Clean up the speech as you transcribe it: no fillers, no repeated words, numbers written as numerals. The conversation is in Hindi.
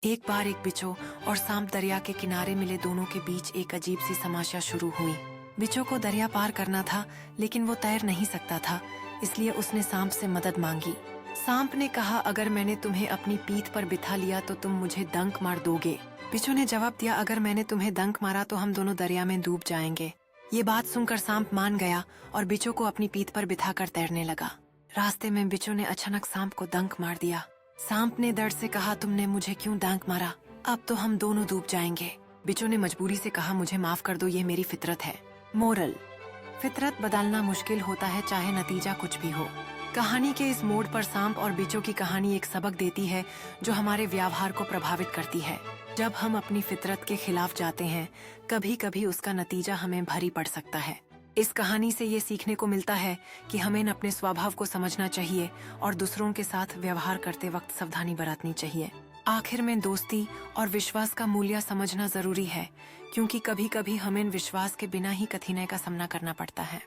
एक बार एक बिच्छू और सांप दरिया के किनारे मिले। दोनों के बीच एक अजीब सी समस्या शुरू हुई। बिच्छू को दरिया पार करना था, लेकिन वो तैर नहीं सकता था, इसलिए उसने सांप से मदद मांगी। सांप ने कहा, अगर मैंने तुम्हें अपनी पीठ पर बिठा लिया तो तुम मुझे डंक मार दोगे। बिच्छू ने जवाब दिया, अगर मैंने तुम्हें डंक मारा तो हम दोनों दरिया में डूब जाएंगे। ये बात सुनकर सांप मान गया और बिच्छू को अपनी पीठ पर बिठाकर तैरने लगा। रास्ते में बिच्छू ने अचानक सांप को डंक मार दिया। सांप ने दर्द से कहा, तुमने मुझे क्यों डंक मारा? अब तो हम दोनों डूब जाएंगे। बिच्छू ने मजबूरी से कहा, मुझे माफ कर दो, ये मेरी फितरत है। मोरल: फितरत बदलना मुश्किल होता है, चाहे नतीजा कुछ भी हो। कहानी के इस मोड़ पर सांप और बिच्छू की कहानी एक सबक देती है जो हमारे व्यवहार को प्रभावित करती है। जब हम अपनी फितरत के खिलाफ जाते हैं, कभी कभी उसका नतीजा हमें भारी पड़ सकता है। इस कहानी से ये सीखने को मिलता है कि हमें अपने स्वभाव को समझना चाहिए और दूसरों के साथ व्यवहार करते वक्त सावधानी बरतनी चाहिए। आखिर में दोस्ती और विश्वास का मूल्य समझना जरूरी है, क्योंकि कभी कभी हमें विश्वास के बिना ही कठिनाई का सामना करना पड़ता है।